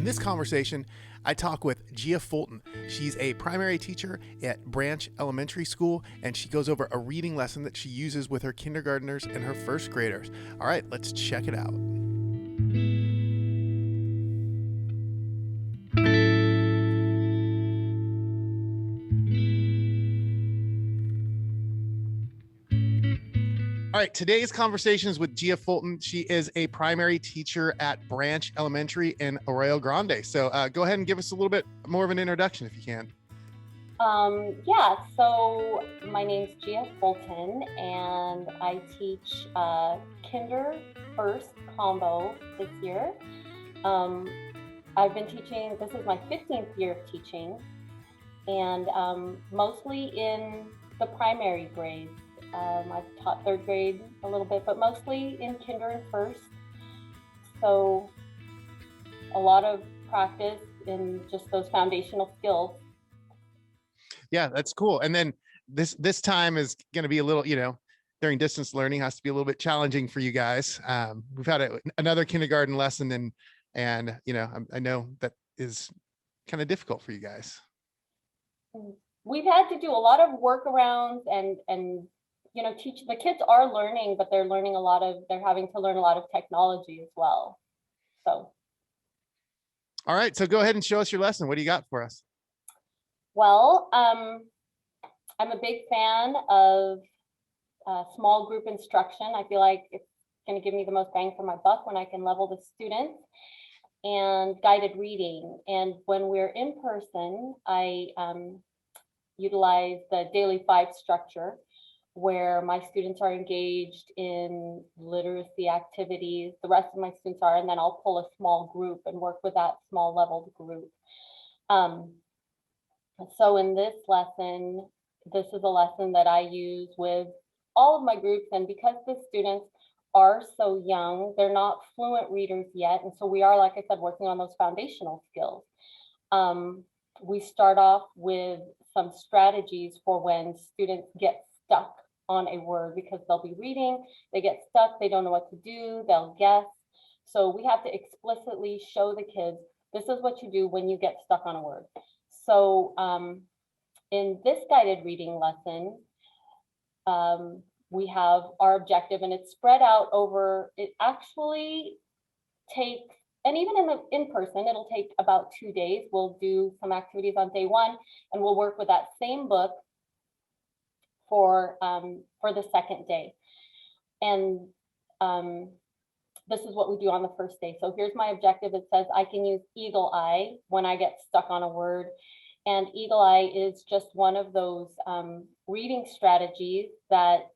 In this conversation, I talk with Gia Fulton. She's a primary teacher at Branch Elementary School, and she goes over a reading lesson that she uses with her kindergartners and her first graders. All right, let's check it out. All right, today's conversation is with Gia Fulton. She is a primary teacher at Branch Elementary in Arroyo Grande. So go ahead and give us a little bit more of an introduction if you can. So my name's Gia Fulton, and I teach Kinder First combo this year. I've been teaching, this is my 15th year of teaching, and mostly in the primary grades. I've taught third grade a little bit, but mostly in Kinder and First. So a lot of practice in just those foundational skills. Yeah, that's cool. And then this time is going to be a little, during distance learning has to be a little bit challenging for you guys. We've had another kindergarten lesson, and I know that is kind of difficult for you guys. We've had to do a lot of workarounds and teach. The kids are learning, but they're having to learn a lot of technology as well. So. All right, so go ahead and show us your lesson. What do you got for us? Well, I'm a big fan of small group instruction. I feel like it's going to give me the most bang for my buck when I can level the students, and guided reading. And when we're in person, I utilize the daily 5 structure, where my students are engaged in literacy activities. The rest of my students are, and then I'll pull a small group and work with that small leveled group. So in this lesson, this is a lesson that I use with all of my groups. And because the students are so young, they're not fluent readers yet. And so we are, like I said, working on those foundational skills. We start off with some strategies for when students get stuck on a word, because they'll be reading, they get stuck, they don't know what to do, they'll guess. So we have to explicitly show the kids, this is what you do when you get stuck on a word. So in this guided reading lesson, we have our objective, and it's spread out over, it actually takes, and even in person, it'll take about 2 days. We'll do some activities on day 1, and we'll work with that same book for the second day. And this is what we do on the first day. So here's my objective. It says I can use eagle eye when I get stuck on a word. And eagle eye is just one of those reading strategies that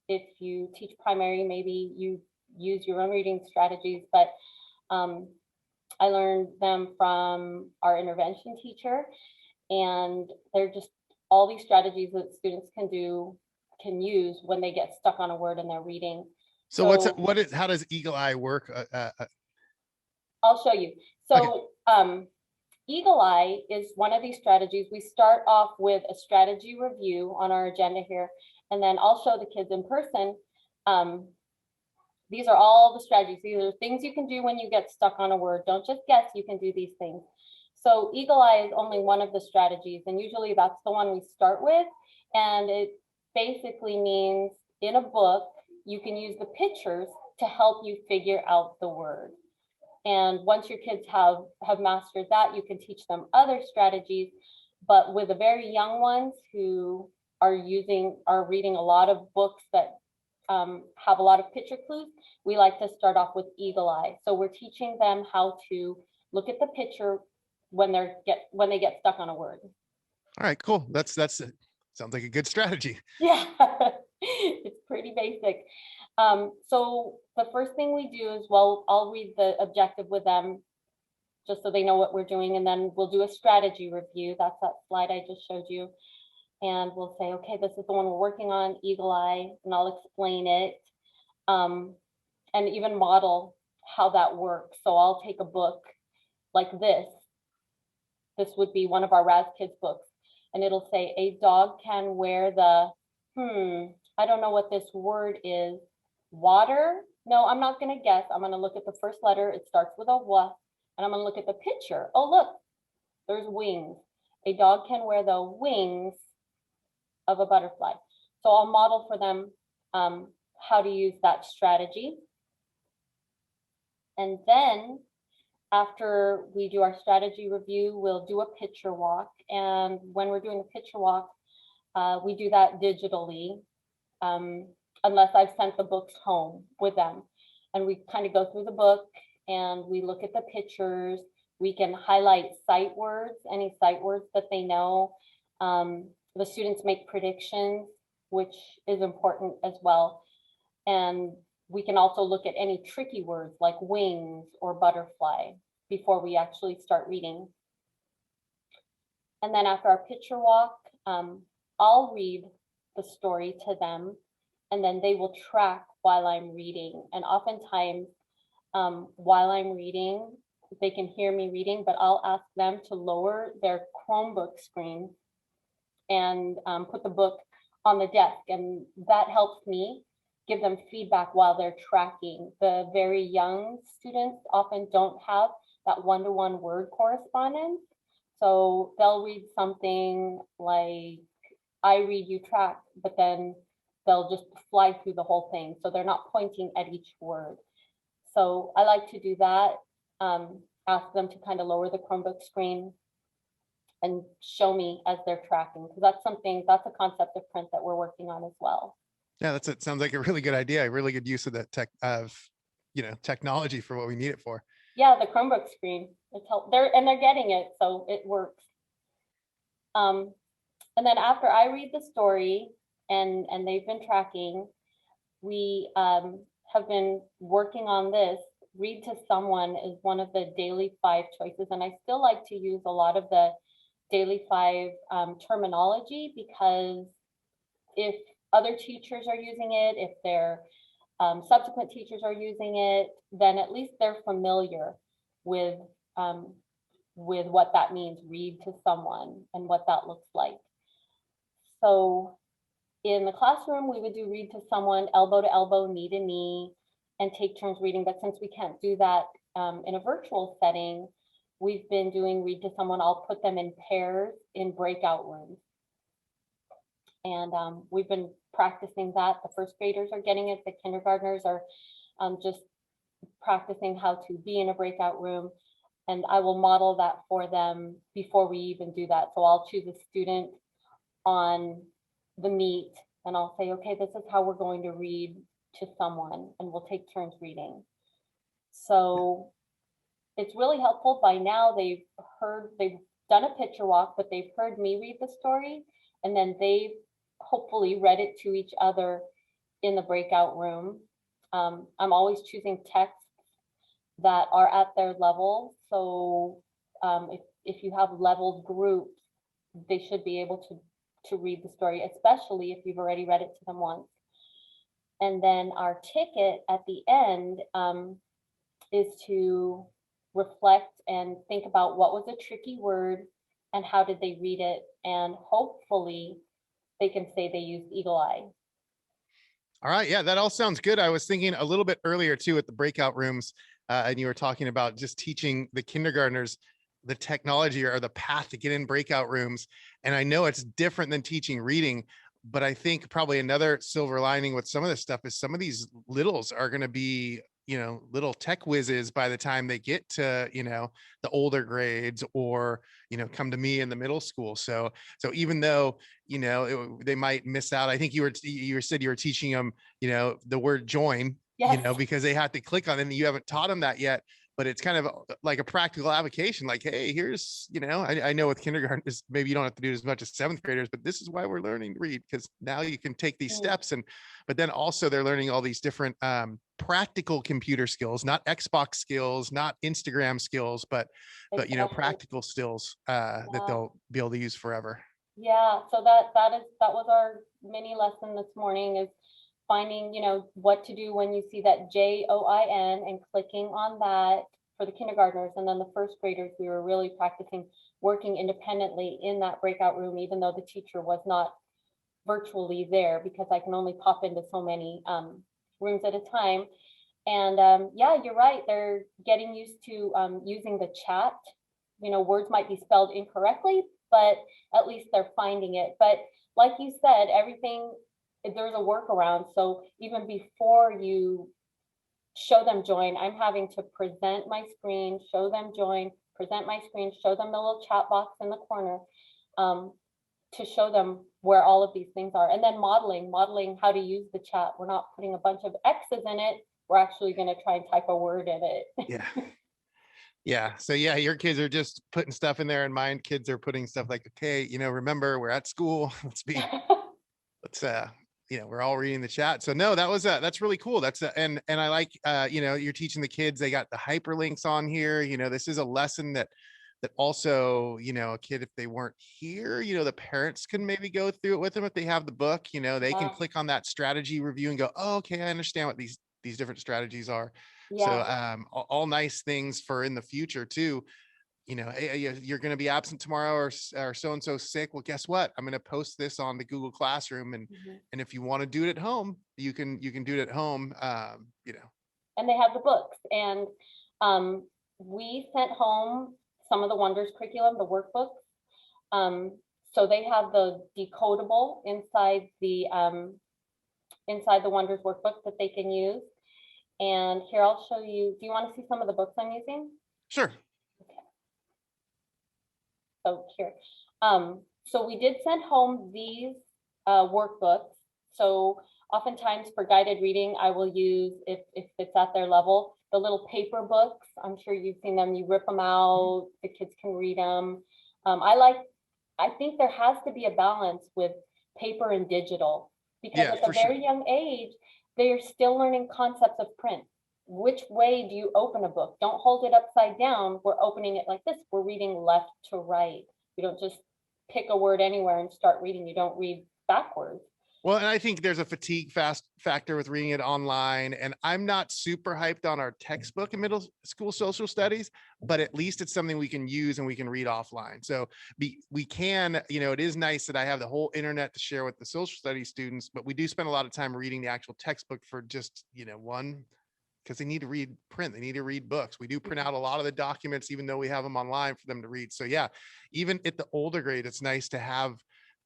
if you teach primary, maybe you use your own reading strategies, but I learned them from our intervention teacher, and they're just all these strategies that students can use when they get stuck on a word in their reading. So how does eagle eye work? I'll show you. So okay. Eagle eye is one of these strategies. We start off with a strategy review on our agenda here, and then I'll show the kids in person. These are all the strategies. These are things you can do when you get stuck on a word. Don't just guess, you can do these things. So eagle eye is only one of the strategies, and usually that's the one we start with. And it basically means in a book, you can use the pictures to help you figure out the word. And once your kids have mastered that, you can teach them other strategies. But with the very young ones who are reading a lot of books that have a lot of picture clues, we like to start off with eagle eye. So we're teaching them how to look at the picture when they get stuck on a word. All right, cool. That's sounds like a good strategy. Yeah, it's pretty basic. So the first thing we do is, I'll read the objective with them just so they know what we're doing, and then we'll do a strategy review. That's that slide I just showed you. And we'll say, okay, this is the one we're working on, eagle eye, and I'll explain it and even model how that works. So I'll take a book like this. This would be one of our Raz Kids books, and it'll say a dog can wear the, I don't know what this word is, water? No, I'm not going to guess. I'm going to look at the first letter. It starts with a W, And I'm going to look at the picture. Oh, look, there's wings. A dog can wear the wings of a butterfly. So I'll model for them how to use that strategy. And then after we do our strategy review, we'll do a picture walk. And when we're doing the picture walk, we do that digitally, unless I've sent the books home with them. And we kind of go through the book and we look at the pictures. We can highlight sight words, any sight words that they know. The students make predictions, which is important as well. And we can also look at any tricky words like wings or butterfly before we actually start reading. And then after our picture walk, I'll read the story to them, and then they will track while I'm reading. And oftentimes, while I'm reading, they can hear me reading, but I'll ask them to lower their Chromebook screen and put the book on the desk. And that helps me give them feedback while they're tracking. The very young students often don't have that one-to-one word correspondence. So they'll read something like, I read, you track, but then they'll just fly through the whole thing. So they're not pointing at each word. So I like to do that, ask them to kind of lower the Chromebook screen and show me as they're tracking, because that's a concept of print that we're working on as well. Yeah, it sounds like a really good idea. A really good use of that technology for what we need it for. Yeah, the Chromebook screen. They're getting it, so it works. And then after I read the story and they've been tracking, we have been working on this. Read to someone is one of the daily 5 choices, and I still like to use a lot of the daily 5 terminology, because if other teachers are using it, if their subsequent teachers are using it, then at least they're familiar with what that means, read to someone, and what that looks like. So in the classroom, we would do read to someone, elbow to elbow, knee to knee, and take turns reading. But since we can't do that in a virtual setting, we've been doing read to someone. I'll put them in pairs in breakout rooms. And we've been practicing that. The first graders are getting it. The kindergartners are just practicing how to be in a breakout room. And I will model that for them before we even do that. So I'll choose a student on the meet and I'll say, okay, this is how we're going to read to someone, and we'll take turns reading. So it's really helpful. By now they've done a picture walk, but they've heard me read the story, and then they've hopefully read it to each other in the breakout room. I'm always choosing texts that are at their level. So if you have leveled groups, they should be able to read the story, especially if you've already read it to them once. And then our ticket at the end is to reflect and think about what was a tricky word and how did they read it, and hopefully they can say they used eagle eye. All right. Yeah, that all sounds good. I was thinking a little bit earlier too at the breakout rooms, and you were talking about just teaching the kindergartners the technology or the path to get in breakout rooms. And I know it's different than teaching reading, but I think probably another silver lining with some of this stuff is some of these littles are going to be, little tech whizzes by the time they get to, the older grades, or, come to me in the middle school. So even though, they might miss out, I think you said you were teaching them, the word join, Yes. because they have to click on it, and you haven't taught them that yet. But it's kind of like a practical application. Like, hey, here's, I know with kindergarten, maybe you don't have to do it as much as 7th graders, but this is why we're learning to read, because now you can take these steps. But then also they're learning all these different practical computer skills, not Xbox skills, not Instagram skills, but practical skills that they'll be able to use forever. Yeah. So that was our mini lesson this morning, is finding, what to do when you see that JOIN and clicking on that for the kindergartners. And then the first graders, we were really practicing working independently in that breakout room, even though the teacher was not virtually there, because I can only pop into so many rooms at a time. And yeah, you're right. They're getting used to using the chat. You know, words might be spelled incorrectly, but at least they're finding it. But like you said, everything, there's a workaround. So even before you show them join, I'm having to present my screen, show them join, present my screen, show them the little chat box in the corner, to show them where all of these things are. And then modeling how to use the chat. We're not putting a bunch of X's in it. We're actually going to try and type a word in it. Yeah. Yeah. So yeah, your kids are just putting stuff in there, and mine kids are putting stuff like, okay, remember we're at school. Let's we're all reading the chat. So no, that's really cool. And I like you're teaching the kids, they got the hyperlinks on here. This is a lesson that also, a kid, if they weren't here, the parents can maybe go through it with them if they have the book. They can click on that strategy review and go, oh, okay, I understand what these different strategies are. So all nice things for in the future too. Hey, you're going to be absent tomorrow, or so-and-so sick. Well, guess what? I'm going to post this on the Google Classroom. And if you want to do it at home, you can do it at home. And they have the books, and we sent home some of the Wonders curriculum, the workbooks. So they have the decodable inside the Wonders workbook that they can use. And here, I'll show you. Do you want to see some of the books I'm using? Sure. So here, so we did send home these workbooks. So oftentimes for guided reading, I will use, if it's at their level, the little paper books. I'm sure you've seen them. You rip them out, the kids can read them. I think there has to be a balance with paper and digital, because at a very young age, they are still learning concepts of print. Which way do you open a book? Don't hold it upside down. We're opening it like this. We're reading left to right. You don't just pick a word anywhere and start reading. You don't read backwards. Well, and I think there's a fatigue factor with reading it online. And I'm not super hyped on our textbook in middle school social studies, but at least it's something we can use and we can read offline. So we can, it is nice that I have the whole internet to share with the social studies students, but we do spend a lot of time reading the actual textbook for just, one, because they need to read print. They need to read books. We do print out a lot of the documents, even though we have them online for them to read. So yeah, even at the older grade, it's nice to have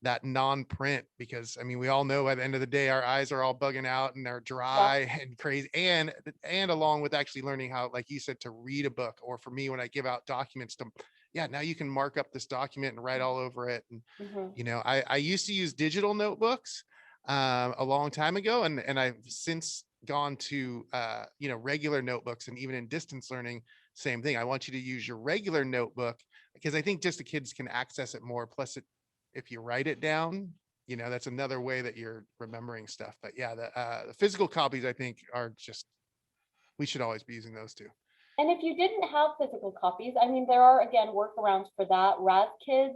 that non-print, because we all know by the end of the day, our eyes are all bugging out and they're dry and crazy. And along with actually learning how, like you said, to read a book, or for me, when I give out documents to, now you can mark up this document and write all over it. And, I used to use digital notebooks a long time ago. And I've since gone to regular notebooks. And even in distance learning, same thing. I want you to use your regular notebook, because I think just the kids can access it more. Plus, if you write it down, that's another way that you're remembering stuff. But yeah, the physical copies, I think, are just, we should always be using those too. And if you didn't have physical copies, there are, again, workarounds for that. Raz Kids,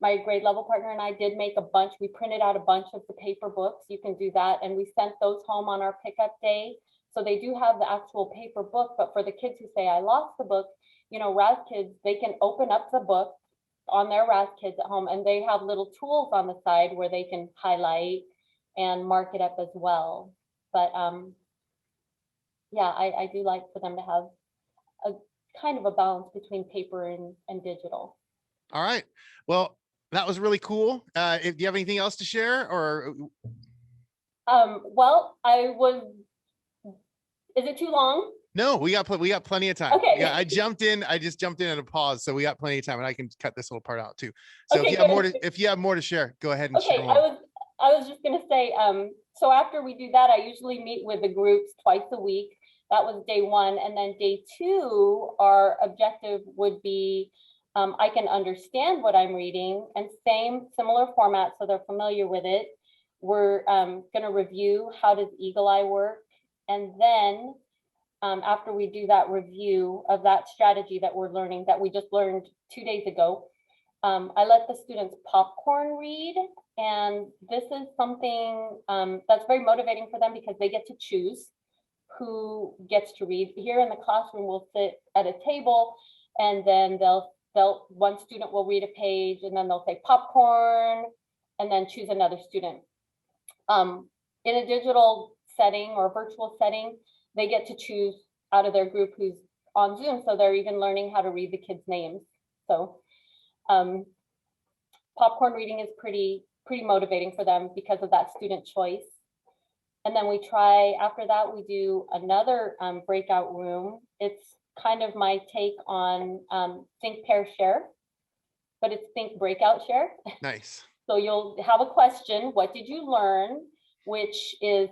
my grade level partner and I did make a bunch. We printed out a bunch of the paper books. You can do that. And we sent those home on our pickup day. So they do have the actual paper book. But for the kids who say, I lost the book, Raz Kids, they can open up the book on their Raz Kids at home, and they have little tools on the side where they can highlight and mark it up as well. But I do like for them to have a kind of a balance between paper and digital. All right. Well, that was really cool. Do you have anything else to share, or? Well, is it too long? No, we got plenty of time. Okay. Yeah, I just jumped in at a pause, so we got plenty of time, and I can cut this little part out too. So okay, if you have more to share, go ahead and share. I was just gonna say, so after we do that, I usually meet with the groups twice a week. That was day one, and then day two, our objective would be, I can understand what I'm reading, and similar format, so they're familiar with it. We're gonna review, how does Eagle Eye work, and then after we do that review of that strategy that we're learning, that we just learned 2 days ago, I let the students popcorn read. And this is something that's very motivating for them, because they get to choose who gets to read. Here in the classroom, we'll sit at a table, and then one student will read a page, and then they'll say popcorn, and then choose another student. In a digital setting or virtual setting, they get to choose out of their group who's on Zoom. So they're even learning how to read the kids' names. So popcorn reading is pretty motivating for them because of that student choice. And then after that, we do another breakout room. It's kind of my take on think, pair, share, but it's think, breakout, share. Nice. So you'll have a question, what did you learn? Which is,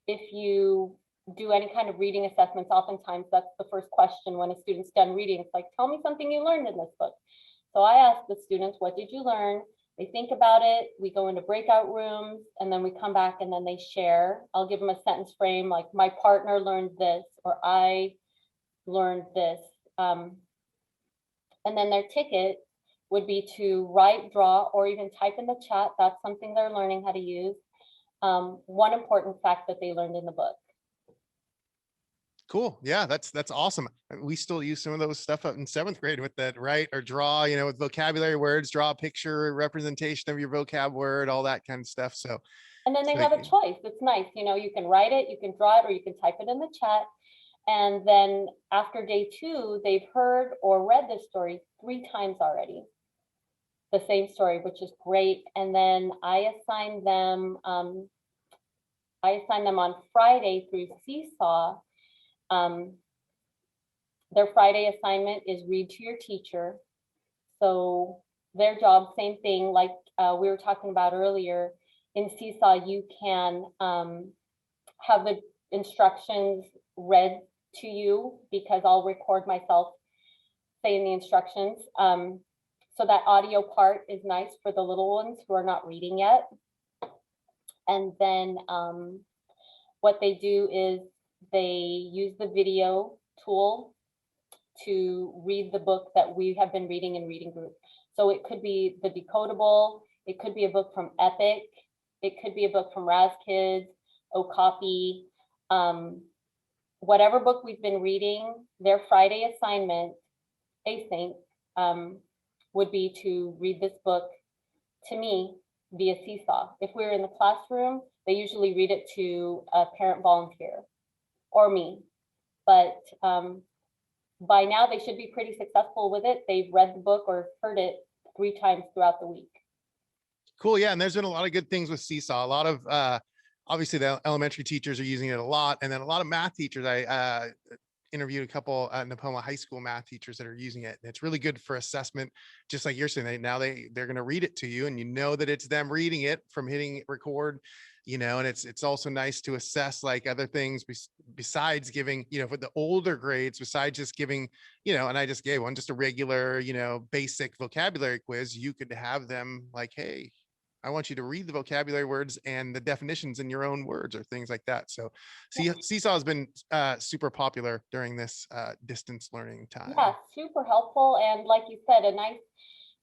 if you do any kind of reading assessments, oftentimes that's the first question when a student's done reading. It's like, tell me something you learned in this book. So I ask the students, what did you learn? They think about it. We go into breakout rooms and then we come back and then they share. I'll give them a sentence frame like, my partner learned this, or I learned this. And then their ticket would be to write, draw, or even type in the chat. That's something they're learning how to use. One important fact that they learned in the book. Cool. Yeah, that's awesome. We still use some of those stuff up in 7th grade with that write or draw, with vocabulary words, draw a picture, representation of your vocab word, all that kind of stuff. So, and then they have a choice. It's nice. You can write it, you can draw it, or you can type it in the chat. And then after day 2, they've heard or read this story 3 times already. The same story, which is great. And then I assign them on Friday through Seesaw. Their Friday assignment is read to your teacher. So their job, same thing, like we were talking about earlier, in Seesaw, you can have the instructions read to you, because I'll record myself saying the instructions. So that audio part is nice for the little ones who are not reading yet. And then what they do is they use the video tool to read the book that we have been reading in reading group. So it could be the Decodable, it could be a book from Epic, it could be a book from Raz Kids, Okapi, whatever book we've been reading. Their Friday assignment, async, would be to read this book to me via Seesaw. If we're in the classroom, they usually read it to a parent volunteer or me. But by now they should be pretty successful with it. They've read the book or heard it 3 times throughout the week. Cool. Yeah. And there's been a lot of good things with Seesaw. A lot of, obviously the elementary teachers are using it a lot. And then a lot of math teachers. I interviewed a couple Nepoma High School math teachers that are using it. And it's really good for assessment. Just like you're saying, they're going to read it to you, and that it's them reading it from hitting record, and it's also nice to assess like other things besides giving, for the older grades, besides just giving, and I just gave one, just a regular, basic vocabulary quiz. You could have them like, hey, I want you to read the vocabulary words and the definitions in your own words, or things like that. So Seesaw has been super popular during this distance learning time. Yeah, super helpful. And like you said, a nice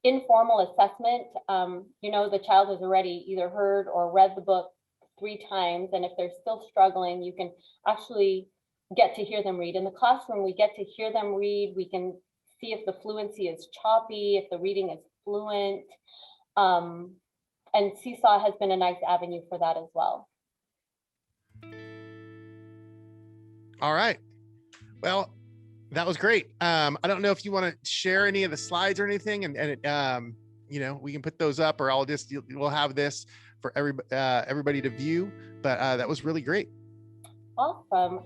informal assessment. The child has already either heard or read the book 3 times. And if they're still struggling, you can actually get to hear them read. In the classroom, we get to hear them read. We can see if the fluency is choppy, if the reading is fluent. And Seesaw has been a nice avenue for that as well. All right. Well, that was great. I don't know if you want to share any of the slides or anything, and we can put those up, or we'll have this for everybody to view. But that was really great. Awesome.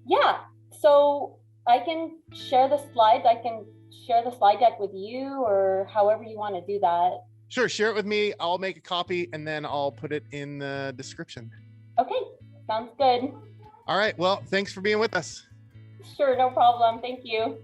Yeah. So I can share the slides. I can share the slide deck with you, or however you want to do that. Sure. Share it with me. I'll make a copy and then I'll put it in the description. Okay. Sounds good. All right. Well, thanks for being with us. Sure. No problem. Thank you.